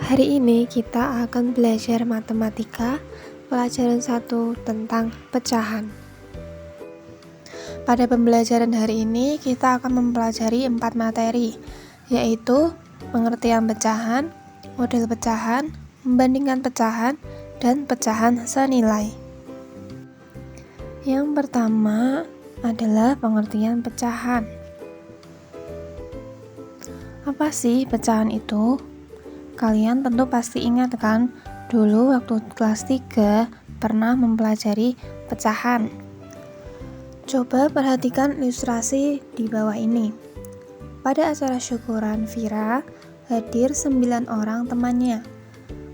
Hari ini kita akan belajar matematika, pelajaran 1 tentang pecahan. Pada pembelajaran hari ini kita akan mempelajari 4 materi, yaitu pengertian pecahan, model pecahan, membandingkan pecahan, dan pecahan senilai. Yang pertama adalah pengertian pecahan. Apa sih pecahan itu? Kalian tentu pasti ingat kan, dulu waktu kelas 3 pernah mempelajari pecahan. Coba perhatikan ilustrasi di bawah ini. Pada acara syukuran Vira, hadir 9 orang temannya.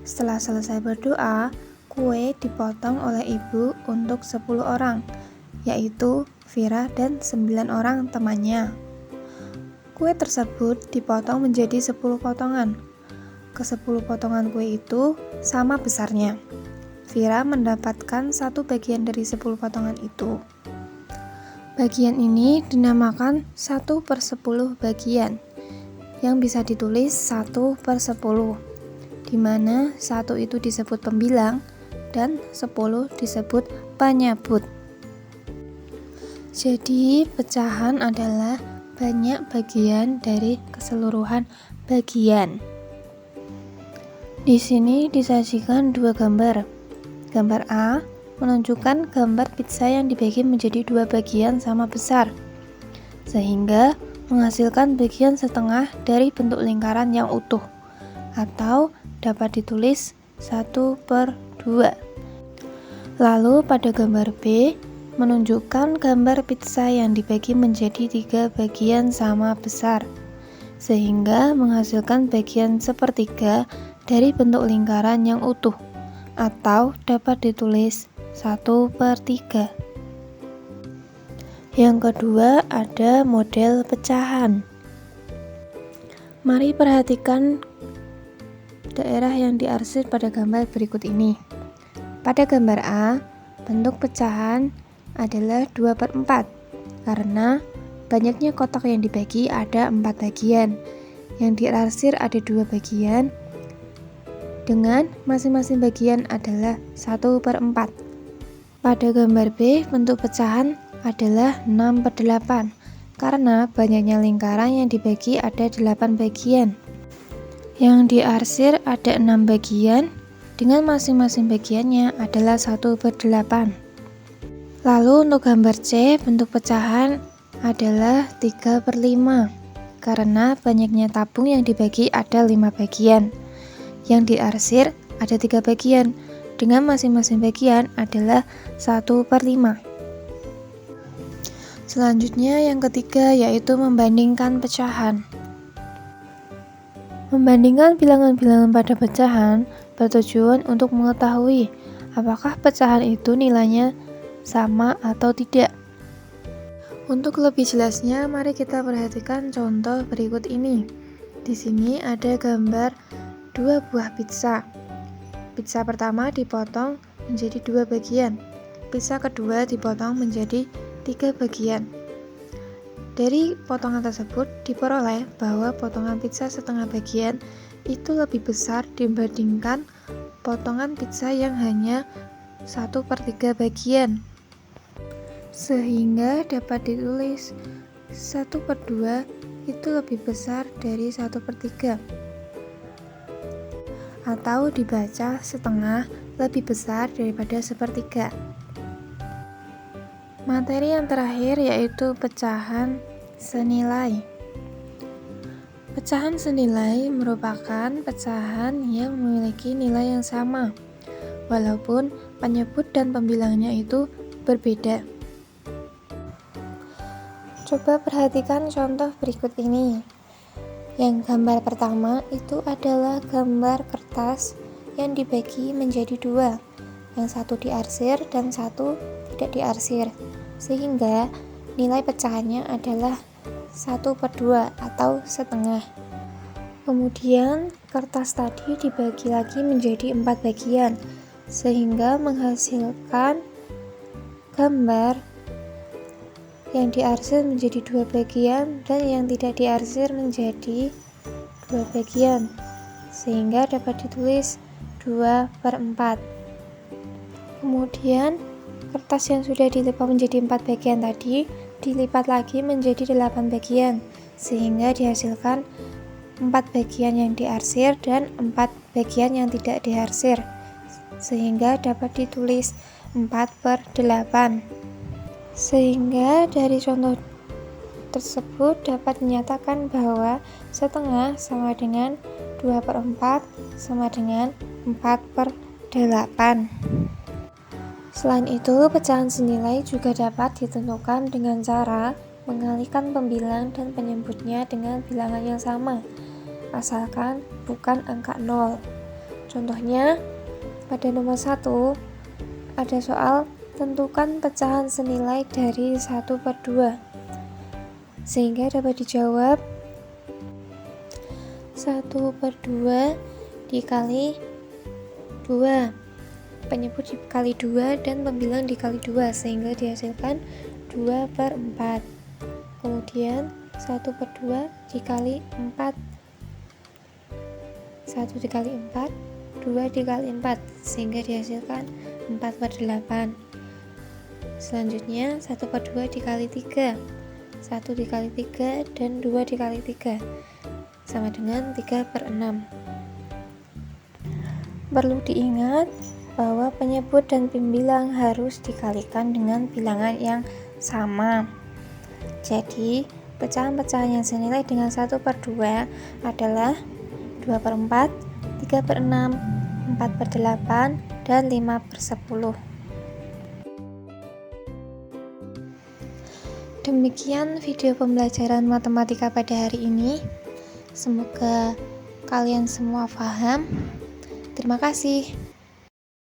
Setelah selesai berdoa, kue dipotong oleh ibu untuk 10 orang, yaitu Vira dan 9 orang temannya. Kue tersebut dipotong menjadi 10 potongan. Ke-10 potongan kue itu sama besarnya. Vira mendapatkan 1 bagian dari 10 potongan itu. Bagian ini dinamakan 1/10 bagian, yang bisa ditulis 1/10, di mana 1 itu disebut pembilang dan 10 disebut penyebut. Jadi, pecahan adalah banyak bagian dari keseluruhan bagian. Di sini disajikan 2 gambar. Gambar A menunjukkan gambar pizza yang dibagi menjadi 2 bagian sama besar, sehingga menghasilkan bagian setengah dari bentuk lingkaran yang utuh, atau dapat ditulis 1/2. Lalu pada gambar B menunjukkan gambar pizza yang dibagi menjadi 3 bagian sama besar, sehingga menghasilkan bagian sepertiga dari bentuk lingkaran yang utuh, atau dapat ditulis 1/3. Yang kedua ada model pecahan. Mari perhatikan daerah yang diarsir pada gambar berikut ini. Pada gambar A, bentuk pecahan adalah 2/4, karena banyaknya kotak yang dibagi ada 4 bagian. Yang diarsir ada 2 bagian, dengan masing-masing bagian adalah 1/4. Pada gambar B, bentuk pecahan adalah 6/8, karena banyaknya lingkaran yang dibagi ada 8 bagian. Yang diarsir ada 6 bagian, dengan masing-masing bagiannya adalah 1/8. Lalu untuk gambar C, bentuk pecahan adalah 3/5, karena banyaknya tabung yang dibagi ada 5 bagian. Yang diarsir ada 3 bagian, dengan masing-masing bagian adalah 1/5. Selanjutnya yang ketiga yaitu membandingkan pecahan. Membandingkan bilangan-bilangan pada pecahan bertujuan untuk mengetahui apakah pecahan itu nilainya sama atau tidak. Untuk lebih jelasnya, mari kita perhatikan contoh berikut ini. Di sini ada gambar 2 buah pizza. Pizza pertama dipotong menjadi 2 bagian. Pizza kedua dipotong menjadi 3 bagian. Dari potongan tersebut diperoleh bahwa potongan pizza setengah bagian itu lebih besar dibandingkan potongan pizza yang hanya 1/3 bagian. Sehingga dapat ditulis 1/2 itu lebih besar dari 1/3. Atau dibaca setengah lebih besar daripada sepertiga. Materi yang terakhir yaitu pecahan senilai. Pecahan senilai merupakan pecahan yang memiliki nilai yang sama, walaupun penyebut dan pembilangnya itu berbeda. Coba perhatikan contoh berikut ini. Yang gambar pertama itu adalah gambar kertas yang dibagi menjadi 2, yang satu diarsir dan satu tidak diarsir, sehingga nilai pecahannya adalah 1/2 atau setengah. Kemudian kertas tadi dibagi lagi menjadi 4 bagian, sehingga menghasilkan gambar yang diarsir menjadi 2 bagian dan yang tidak diarsir menjadi 2 bagian, sehingga dapat ditulis 2/4. Kemudian kertas yang sudah dilipat menjadi 4 bagian tadi dilipat lagi menjadi 8 bagian, sehingga dihasilkan 4 bagian yang diarsir dan 4 bagian yang tidak diarsir, sehingga dapat ditulis 4/8. Sehingga dari contoh tersebut dapat menyatakan bahwa setengah sama dengan 2/4 sama dengan 4/8. Selain itu, pecahan senilai juga dapat ditentukan dengan cara mengalihkan pembilang dan penyebutnya dengan bilangan yang sama, asalkan bukan angka 0. Contohnya, pada nomor 1, ada soal tentukan pecahan senilai dari 1/2, sehingga dapat dijawab 1/2 dikali 2, penyebut dikali 2 dan pembilang dikali 2, sehingga dihasilkan 2/4. Kemudian 1/2 dikali 4, 1 dikali 4, 2 dikali 4, sehingga dihasilkan 4/8. Selanjutnya 1/2 dikali 3, 1 dikali 3 dan 2 dikali 3 sama dengan 3/6. Perlu diingat bahwa penyebut dan pembilang harus dikalikan dengan bilangan yang sama. Jadi, pecahan-pecahan yang senilai dengan 1/2 adalah 2/4, 3/6, 4/8, dan 5/10. Demikian video pembelajaran matematika pada hari ini. Semoga kalian semua paham. Terima kasih.